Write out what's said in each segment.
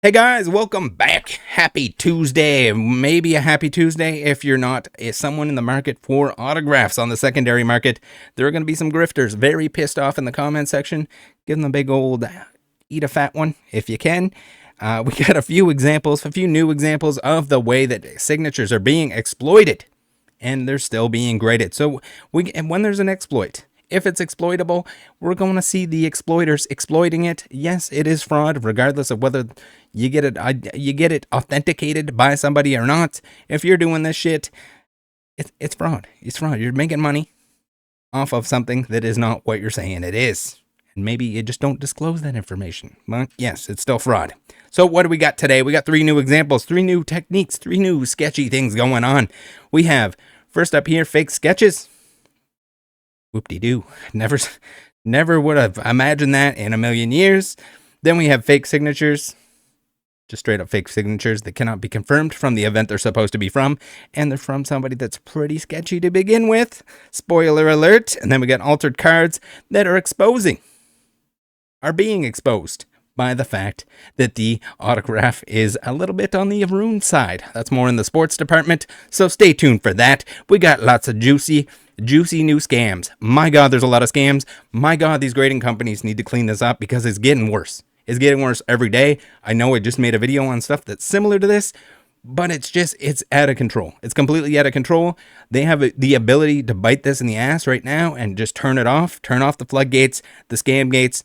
Hey guys, welcome back. Happy Tuesday. Maybe a happy Tuesday if you're not someone in the market for autographs on the secondary market. There are going to be some grifters very pissed off in the comment section. Give them a big old eat a fat one if you can. We got a few new examples of the way that signatures are being exploited, and they're still being graded. So when there's an exploit, if it's exploitable, we're going to see the exploiters exploiting it. Yes, it is fraud, regardless of whether you get it authenticated by somebody or not. If you're doing this shit, it's fraud. It's fraud. You're making money off of something that is not what you're saying it is. And maybe you just don't disclose that information. But yes, it's still fraud. So what do we got today? We got 3 new examples, 3 new techniques, 3 new sketchy things going on. We have, first up here, fake sketches. Whoop-de-doo. Never would have imagined that in a million years. Then we have fake signatures. Just straight up fake signatures that cannot be confirmed from the event they're supposed to be from. And they're from somebody that's pretty sketchy to begin with. Spoiler alert. And then we got altered cards that are being exposed by the fact that the autograph is a little bit on the ruined side. That's more in the sports department, so stay tuned for that. We got lots of juicy new scams. My God, there's a lot of scams. My God, these grading companies need to clean this up because it's getting worse. It's getting worse every day. I know I just made a video on stuff that's similar to this, but it's out of control. It's completely out of control. They have the ability to bite this in the ass right now and just turn off the floodgates, the scam gates.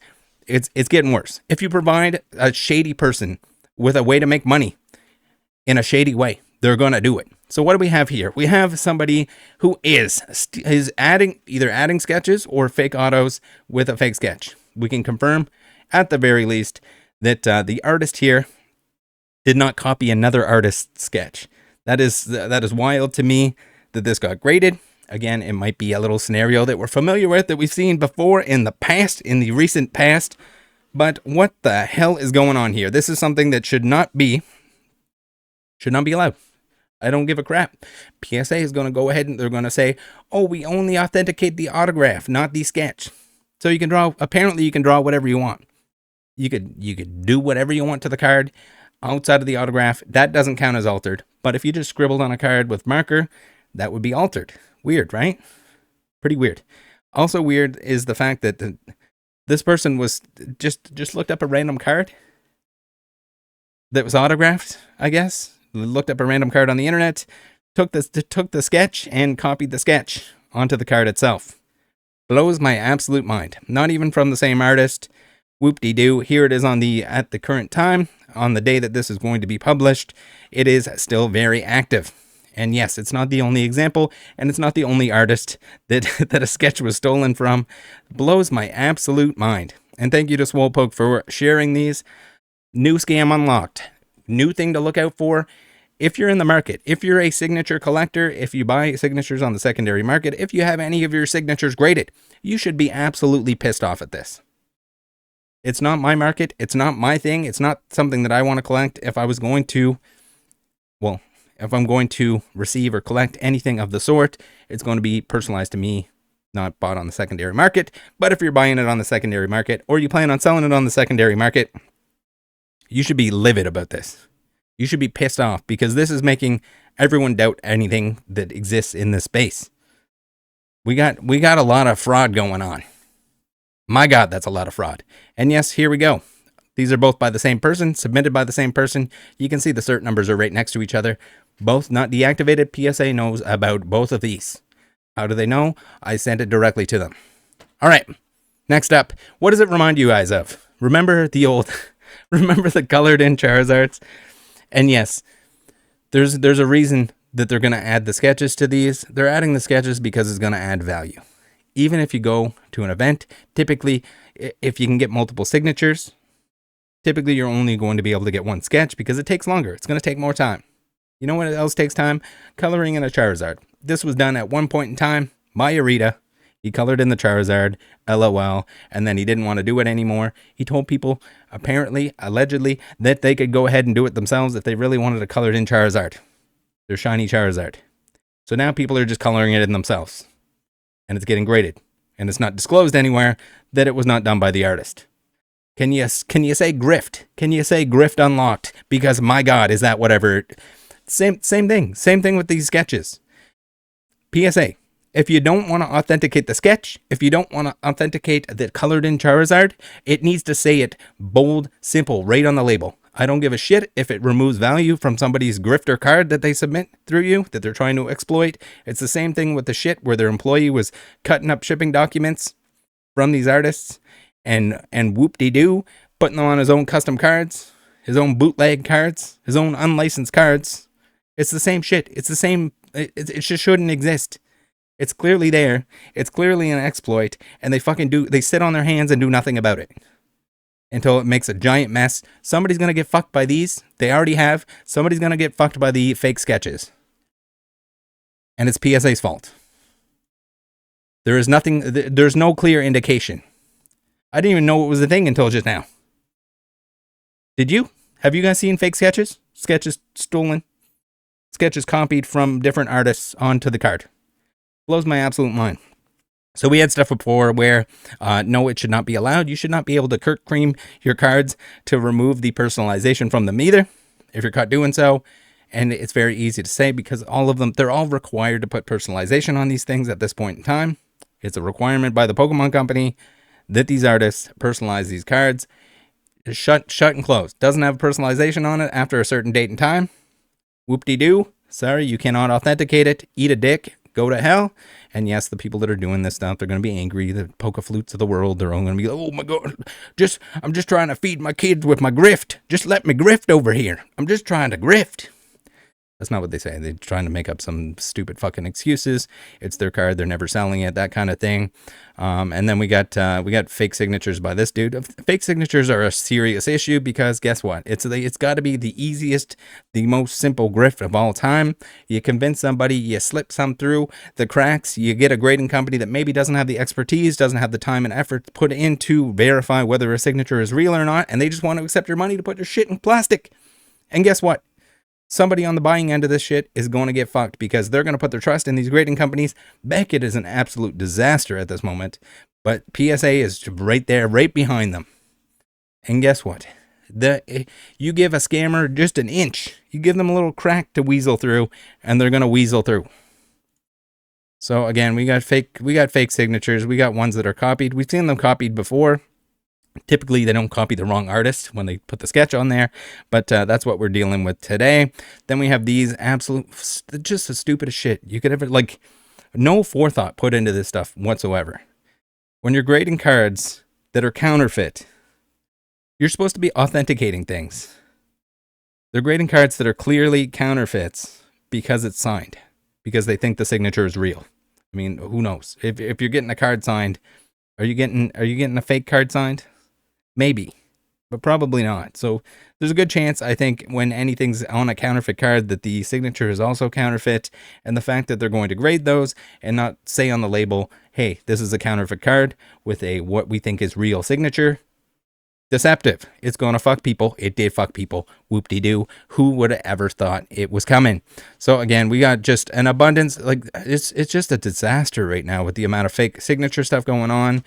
It's getting worse. If you provide a shady person with a way to make money in a shady way, they're going to do it. So what do we have here? We have somebody who is either adding sketches or fake autos with a fake sketch. We can confirm at the very least that the artist here did not copy another artist's sketch. That is wild to me that this got graded. Again, it might be a little scenario that we're familiar with, that we've seen before in the recent past. But what the hell is going on here? This is something that should not be allowed. I don't give a crap. PSA is going to go ahead and they're going to say, oh, we only authenticate the autograph, not the sketch. So apparently you can draw whatever you want. You could do whatever you want to the card outside of the autograph. That doesn't count as altered. But if you just scribbled on a card with marker, that would be altered. Weird, right? Pretty weird. Also weird is the fact that this person was just looked up a random card that was autographed, I guess. Looked up a random card on the internet, took the sketch and copied the sketch onto the card itself. Blows my absolute mind. Not even from the same artist. Whoop-de-doo. Here it is at the current time, on the day that this is going to be published. It is still very active. And yes, it's not the only example, and it's not the only artist that a sketch was stolen from. Blows my absolute mind. And thank you to Swolepoke for sharing these. New scam unlocked. New thing to look out for. If you're in the market, if you're a signature collector, if you buy signatures on the secondary market, if you have any of your signatures graded, you should be absolutely pissed off at this. It's not my market. It's not my thing. It's not something that I want to collect. If I'm going to receive or collect anything of the sort, it's going to be personalized to me, not bought on the secondary market. But if you're buying it on the secondary market, or you plan on selling it on the secondary market, you should be livid about this. You should be pissed off because this is making everyone doubt anything that exists in this space. We got a lot of fraud going on. My God, that's a lot of fraud. And yes, here we go. These are both by the same person, submitted by the same person. You can see the cert numbers are right next to each other. Both not deactivated. PSA knows about both of these. How do they know? I sent it directly to them. All right. Next up, what does it remind you guys of? Remember the colored in Charizards? And yes, there's a reason that they're going to add the sketches to these. They're adding the sketches because it's going to add value. Even if you go to an event, typically, if you can get multiple signatures, typically you're only going to be able to get one sketch because it takes longer. It's going to take more time. You know what else takes time? Coloring in a Charizard. This was done at one point in time by Arita. He colored in the Charizard, LOL, and then he didn't want to do it anymore. He told people, allegedly, that they could go ahead and do it themselves if they really wanted to color it in Charizard. Their shiny Charizard. So now people are just coloring it in themselves. And it's getting graded. And it's not disclosed anywhere that it was not done by the artist. Can you say grift? Can you say grift unlocked? Because my God, is that whatever? Same thing. Same thing with these sketches. PSA. If you don't want to authenticate the sketch, if you don't want to authenticate the colored in Charizard, it needs to say it bold, simple, right on the label. I don't give a shit if it removes value from somebody's grifter card that they submit through you, that they're trying to exploit. It's the same thing with the shit where their employee was cutting up shipping documents from these artists and whoop-de-doo, putting them on his own custom cards, his own bootleg cards, his own unlicensed cards. It's the same shit. It's the same. It just shouldn't exist. It's clearly there. It's clearly an exploit, and they sit on their hands and do nothing about it until it makes a giant mess. Somebody's going to get fucked by these. They already have. Somebody's going to get fucked by the fake sketches. And it's PSA's fault. There's no clear indication. I didn't even know it was a thing until just now. Did you? Have you guys seen fake sketches? Sketches stolen? Sketches copied from different artists onto the card? Blows my absolute mind. So we had stuff before where, no, it should not be allowed. You should not be able to Kurt cream your cards to remove the personalization from them either, if you're caught doing so. And it's very easy to say because all of them, they're all required to put personalization on these things at this point in time. It's a requirement by the Pokemon Company that these artists personalize these cards. Shut and close. Doesn't have personalization on it after a certain date and time. Whoop-de-doo. Sorry, you cannot authenticate it. Eat a dick. Go to hell. And yes, the people that are doing this stuff, they're going to be angry. The Poke-Flutes of the world, they're all going to be like, oh my God, I'm just trying to feed my kids with my grift. Just let me grift over here. I'm just trying to grift. That's not what they say. They're trying to make up some stupid fucking excuses. It's their card. They're never selling it, that kind of thing. And then we got fake signatures by this dude. Fake signatures are a serious issue because guess what? It's got to be the easiest, the most simple grift of all time. You convince somebody, you slip some through the cracks, you get a grading company that maybe doesn't have the expertise, doesn't have the time and effort to put in to verify whether a signature is real or not, and they just want to accept your money to put your shit in plastic. And guess what? Somebody on the buying end of this shit is going to get fucked because they're going to put their trust in these grading companies. Beckett is an absolute disaster at this moment, but PSA is right there, right behind them. And guess what? You give a scammer just an inch, you give them a little crack to weasel through, and they're going to weasel through. So again, we got fake signatures. We got ones that are copied. We've seen them copied before. Typically, they don't copy the wrong artist when they put the sketch on there, but that's what we're dealing with today. Then we have these just the stupidest shit you could ever, like, no forethought put into this stuff whatsoever. When you're grading cards that are counterfeit, you're supposed to be authenticating things. They're grading cards that are clearly counterfeits because it's signed, because they think the signature is real. I mean, who knows? If you're getting a card signed, are you getting a fake card signed? Maybe, but probably not. So there's a good chance, I think, when anything's on a counterfeit card that the signature is also counterfeit, and the fact that they're going to grade those and not say on the label, hey, this is a counterfeit card with a what we think is real signature. Deceptive. It's going to fuck people. It did fuck people. Whoop-de-doo. Who would have ever thought it was coming? So again, we got just an abundance. Like it's just a disaster right now with the amount of fake signature stuff going on.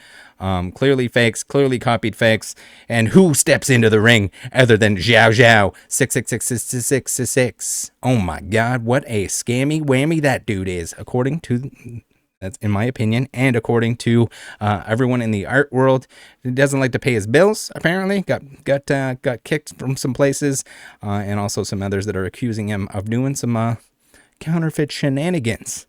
Clearly fakes, clearly copied fakes. And who steps into the ring other than Zhao Zhao 6666666? Oh my God, what a scammy whammy that dude is, according to... That's in my opinion, and according to everyone in the art world. He doesn't like to pay his bills, apparently. Got kicked from some places, and also some others that are accusing him of doing some counterfeit shenanigans.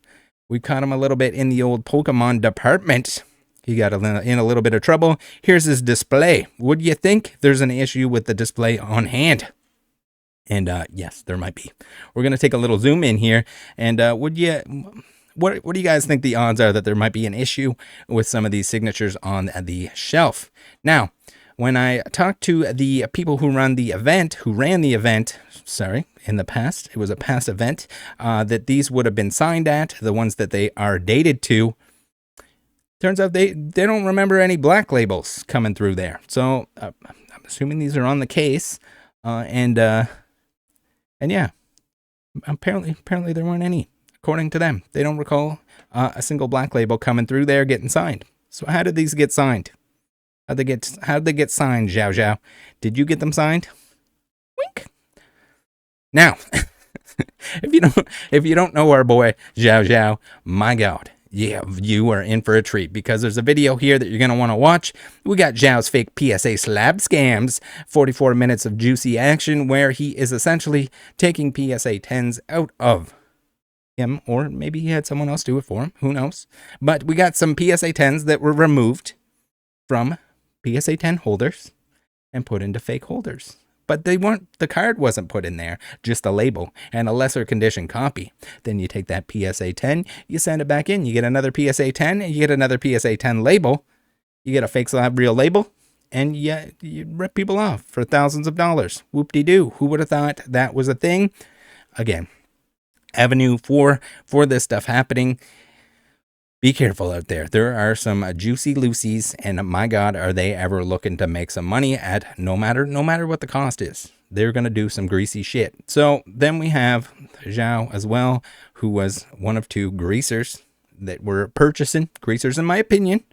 We caught him a little bit in the old Pokemon department. He got in a little bit of trouble. Here's his display. Would you think there's an issue with the display on hand? And yes, there might be. We're going to take a little zoom in here, and What do you guys think the odds are that there might be an issue with some of these signatures on the shelf? Now, when I talked to the people who ran the event, in the past, it was a past event, that these would have been signed at, the ones that they are dated to, turns out they don't remember any black labels coming through there. So I'm assuming these are on the case, and yeah, apparently there weren't any. According to them, they don't recall a single black label coming through there getting signed. So how did these get signed? How'd they get signed, Zhao Zhao? Did you get them signed? Wink. Now, if you don't know our boy Zhao Zhao, my God, yeah, you are in for a treat because there's a video here that you're gonna want to watch. We got Zhao's fake PSA slab scams, 44 minutes of juicy action where he is essentially taking PSA 10s out of him, or maybe he had someone else do it for him. Who knows? But we got some PSA 10s that were removed from PSA 10 holders and put into fake holders. But the card wasn't put in there, just a label and a lesser condition copy. Then you take that PSA 10, you send it back in, you get another PSA 10, and you get another PSA 10 label, you get a fake slab real label, and you rip people off for thousands of dollars. Whoop-de-doo. Who would have thought that was a thing? Again, avenue for this stuff happening. Be careful out there. There are some juicy Lucy's, and my God, are they ever looking to make some money at no matter what the cost is. They're going to do some greasy shit. So then we have Zhao as well, who was one of two greasers that were purchasing, greasers in my opinion,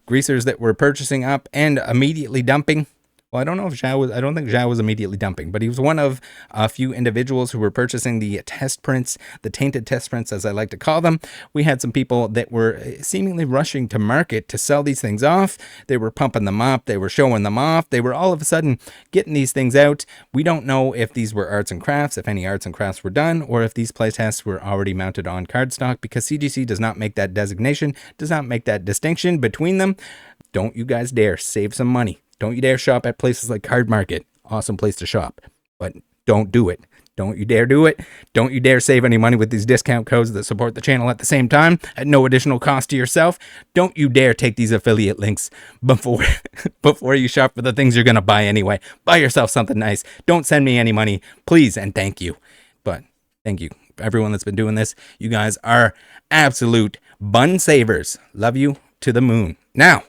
greasers that were purchasing up and immediately dumping. Well, I don't know if I don't think Zhao was immediately dumping, but he was one of a few individuals who were purchasing the test prints, the tainted test prints, as I like to call them. We had some people that were seemingly rushing to market to sell these things off. They were pumping them up. They were showing them off. They were all of a sudden getting these things out. We don't know if these were arts and crafts, if any arts and crafts were done, or if these playtests were already mounted on cardstock, because CGC does not make that designation, does not make that distinction between them. Don't you guys dare save some money. Don't you dare shop at places like Card Market. Awesome place to shop. But don't do it. Don't you dare do it. Don't you dare save any money with these discount codes that support the channel at the same time at no additional cost to yourself. Don't you dare take these affiliate links before you shop for the things you're going to buy anyway. Buy yourself something nice. Don't send me any money, please, and thank you. But thank you, everyone that's been doing this. You guys are absolute bun savers. Love you to the moon. Now,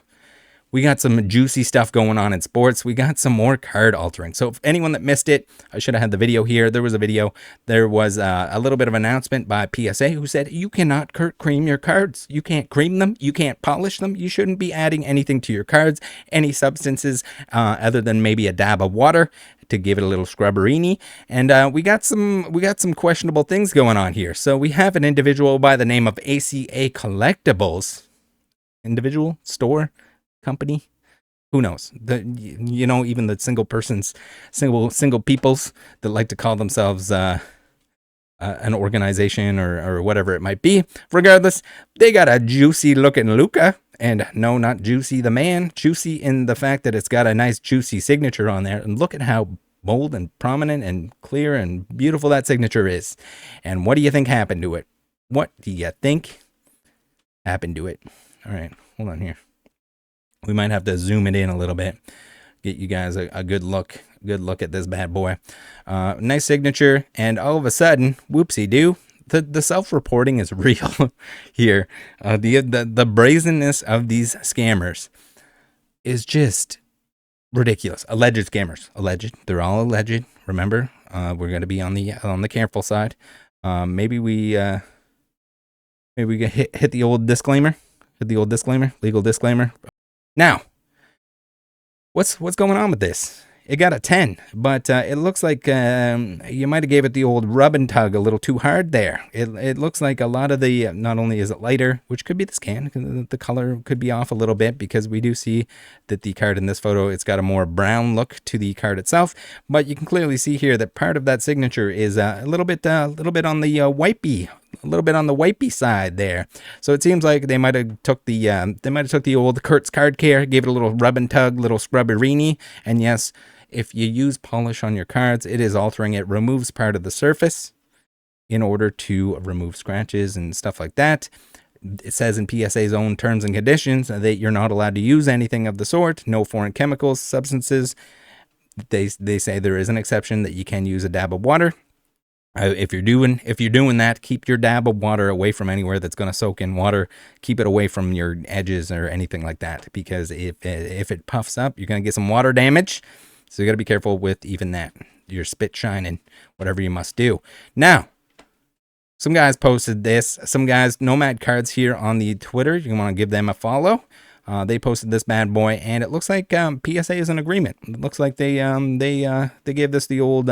we got some juicy stuff going on in sports. We got some more card altering. So if anyone that missed it, I should have had the video here. There was a video. There was a little bit of announcement by PSA who said you cannot cream your cards. You can't cream them. You can't polish them. You shouldn't be adding anything to your cards, any substances other than maybe a dab of water to give it a little scrubberini. And we got some questionable things going on here. So we have an individual by the name of ACA Collectibles. Individual store company, who knows? Even the single peoples that like to call themselves an organization or whatever it might be. Regardless, they got a juicy looking Luca, and no, not Juicy the man, juicy in the fact that it's got a nice juicy signature on there. And look at how bold and prominent and clear and beautiful that signature is. And what do you think happened to it? What do you think happened to it? All right, hold on here. We might have to zoom it in a little bit, get you guys a good look at this bad boy. Nice signature, and all of a sudden, whoopsie-doo, the self-reporting is real here. The brazenness of these scammers is just ridiculous. Alleged scammers, alleged. They're all alleged. Remember, we're going to be on the careful side. Maybe we hit the old disclaimer. Legal disclaimer. Now, what's going on with this? It got a 10, but it looks like you might have gave it the old rub and tug a little too hard there. It looks like a lot of the, not only is it lighter, which could be the scan, the color could be off a little bit, because we do see that the card in this photo, it's got a more brown look to the card itself, but you can clearly see here that part of that signature is a little bit on the wipey. A little bit on the wipey side there. So it seems like they might have took the old Kurt's Card Care, gave it a little rub and tug, little scrubberini. And yes, if you use polish on your cards, it is altering. It removes part of the surface in order to remove scratches and stuff like that. It says in PSA's own terms and conditions that you're not allowed to use anything of the sort. No foreign chemicals, substances. They say there is an exception that you can use a dab of water. If you're doing that, keep your dab of water away from anywhere that's going to soak in water. Keep it away from your edges or anything like that, because if it puffs up, you're going to get some water damage. So you got to be careful with even that. Your spit shining, whatever you must do. Now, some guys posted this. Some guys, Nomad Cards here on the Twitter. You want to give them a follow. They posted this bad boy, and it looks like PSA is in agreement. It looks like they gave this the old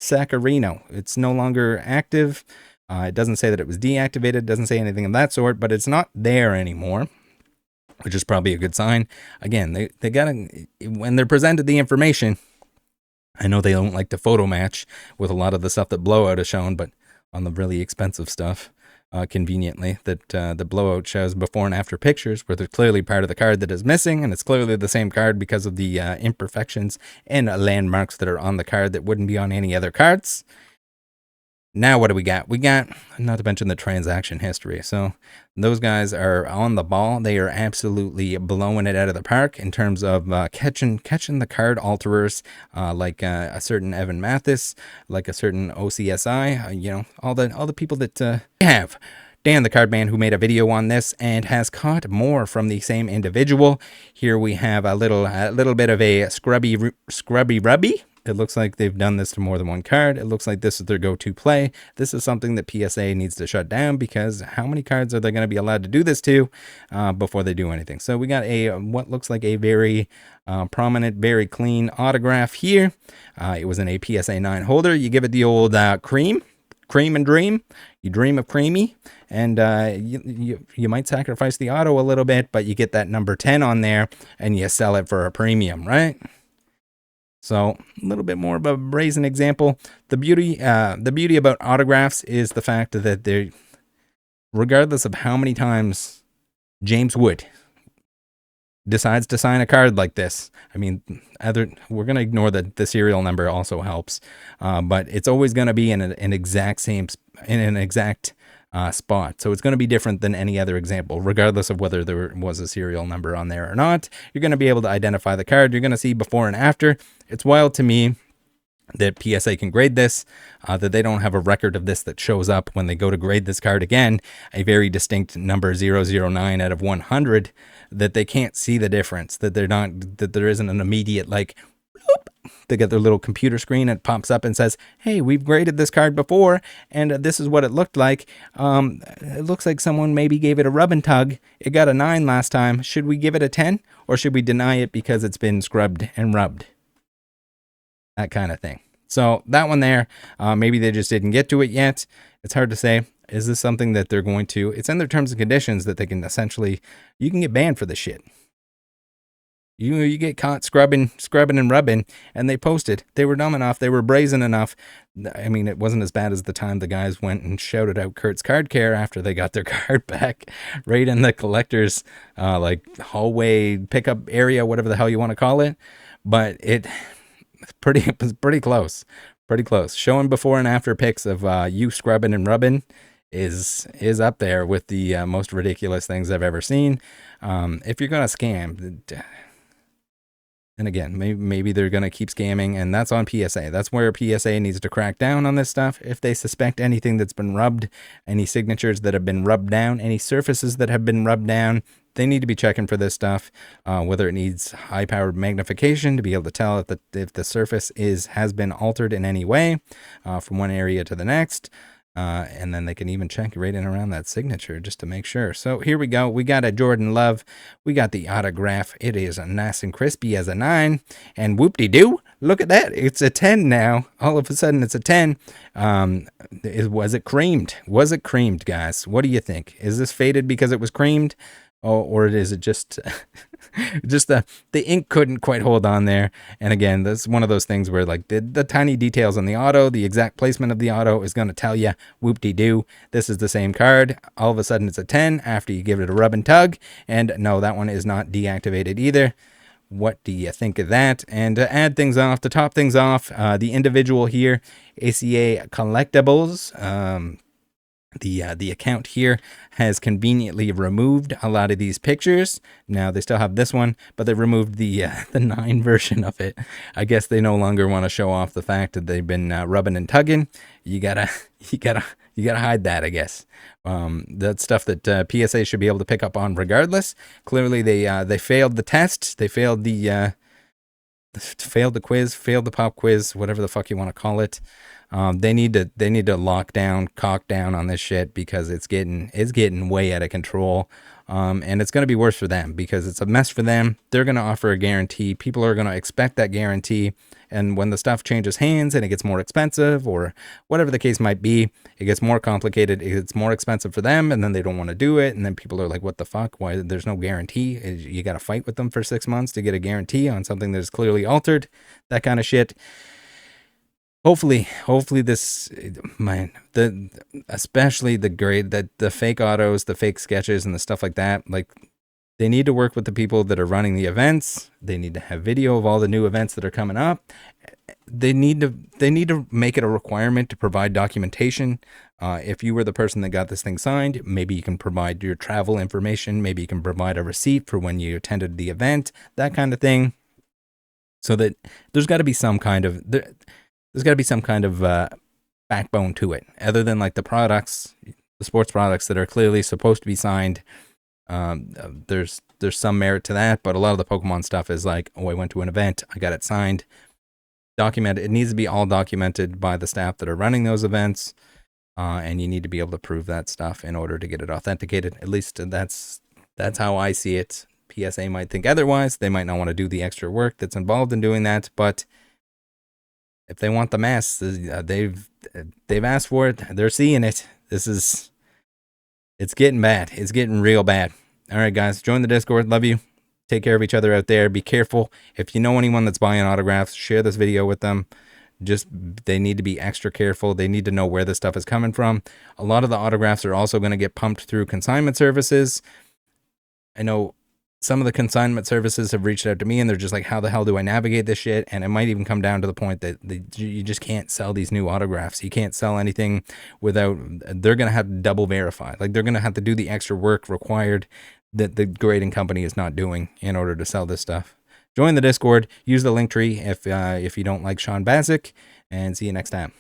Saccharino. It's no longer active. It doesn't say that it was deactivated. It doesn't say anything of that sort, but it's not there anymore, which is probably a good sign. Again, they gotta, when they're presented the information, I know they don't like to photo match with a lot of the stuff that Blowout has shown, but on the really expensive stuff, conveniently, that the Blowout shows before and after pictures where there's clearly part of the card that is missing, and it's clearly the same card because of the imperfections and landmarks that are on the card that wouldn't be on any other cards. Now what do we got? We got, not to mention the transaction history. So those guys are on the ball. They are absolutely blowing it out of the park in terms of catching the card alterers, like a certain Evan Mathis, like a certain OCSI. You know, all the people that have. Dan the Card Man, who made a video on this and has caught more from the same individual. Here we have a little bit of a scrubby rubby. It looks like they've done this to more than one card. It looks like this is their go-to play. This is something that PSA needs to shut down, because how many cards are they going to be allowed to do this to before they do anything? So we got a what looks like a very prominent, very clean autograph here. It was in a PSA 9 holder. You give it the old cream and dream. You dream of creamy, and you might sacrifice the auto a little bit, but you get that number 10 on there, and you sell it for a premium, right? So a little bit more of a brazen example. The beauty about autographs is the fact that they, regardless of how many times James Wood decides to sign a card like this, I mean, we're going to ignore that the serial number also helps, but it's always going to be in an exact spot. So it's going to be different than any other example, regardless of whether there was a serial number on there or not. You're going to be able to identify the card. You're going to see before and after. It's wild to me that PSA can grade this, that they don't have a record of this that shows up when they go to grade this card again, a very distinct number 009 out of 100, that they can't see the difference, that there isn't an immediate, like, they get their little computer screen and it pops up and says, hey, we've graded this card before, and this is what it looked like. It looks like someone maybe gave it a rub and tug. It got a 9 last time. Should we give it a 10, or should we deny it because it's been scrubbed and rubbed? That kind of thing. So that one there, maybe they just didn't get to it yet. It's hard to say. Is this something that they're going to... It's in their terms and conditions that they can essentially... You can get banned for this shit. You get caught scrubbing and rubbing, and they posted. They were dumb enough. They were brazen enough. I mean, it wasn't as bad as the time the guys went and shouted out Kurt's Card Care after they got their card back, right in the collector's like hallway pickup area, whatever the hell you want to call it. But it's pretty close. Pretty close. Showing before and after pics of you scrubbing and rubbing is up there with the most ridiculous things I've ever seen. If you're gonna scam. And again, maybe they're going to keep scamming, and that's on PSA. That's where PSA needs to crack down on this stuff. If they suspect anything that's been rubbed, any signatures that have been rubbed down, any surfaces that have been rubbed down, they need to be checking for this stuff, whether it needs high-powered magnification to be able to tell if the surface has been altered in any way from one area to the next. And then they can even check right in around that signature just to make sure. So here we go. We got a Jordan Love. We got the autograph. It is nice and crispy as a 9. And whoop-de-doo, look at that. It's a 10 now. All of a sudden, it's a 10. Was it creamed? Was it creamed, guys? What do you think? Is this faded because it was creamed? Or is it just just the ink couldn't quite hold on there? And again, that's one of those things where like the tiny details on the auto, the exact placement of the auto is going to tell you whoop-de-doo, this is the same card. All of a sudden it's a 10 after you give it a rub and tug. And no, that one is not deactivated either. What do you think of that? And to add things off, to top things off, the individual here, ACA Collectibles, the account here has conveniently removed a lot of these pictures. Now they still have this one, but they removed the 9 version of it. I guess they no longer want to show off the fact that they've been rubbing and tugging. You gotta hide that, I guess. That's stuff that PSA should be able to pick up on regardless. Clearly they failed the test. They failed the quiz, failed the pop quiz, whatever the fuck you want to call it. They need to lock down, cock down on this shit, because it's getting way out of control And it's going to be worse for them because it's a mess for them. They're going to offer a guarantee. People are going to expect that guarantee. And when the stuff changes hands and it gets more expensive or whatever the case might be, it gets more complicated. It's more expensive for them. And then they don't want to do it. And then people are like, what the fuck? Why? There's no guarantee. You got to fight with them for 6 months to get a guarantee on something that's clearly altered. That kind of shit. Hopefully this, especially the fake autos, the fake sketches and the stuff like that, like they need to work with the people that are running the events. They need to have video of all the new events that are coming up. They need to make it a requirement to provide documentation. If you were the person that got this thing signed, maybe you can provide your travel information. Maybe you can provide a receipt for when you attended the event, that kind of thing. So that there's got to be some kind of backbone to it, other than like the sports products that are clearly supposed to be signed. There's some merit to that, but a lot of the Pokemon stuff is like, oh, I went to an event, I got it signed, documented. It needs to be all documented by the staff that are running those events, and you need to be able to prove that stuff in order to get it authenticated. At least that's how I see it. PSA might think otherwise. They might not want to do the extra work that's involved in doing that, but if they want the mess, they've asked for it. They're seeing it. It's getting bad. It's getting real bad. All right, guys, join the Discord. Love you. Take care of each other out there. Be careful. If you know anyone that's buying autographs, share this video with them. They need to be extra careful. They need to know where this stuff is coming from. A lot of the autographs are also going to get pumped through consignment services. I know some of the consignment services have reached out to me and they're just like, how the hell do I navigate this shit? And it might even come down to the point that you just can't sell these new autographs. You can't sell anything without, they're going to have to double verify. Like they're going to have to do the extra work required that the grading company is not doing in order to sell this stuff. Join the Discord, use the link tree if you don't like Sean Bazick, and see you next time.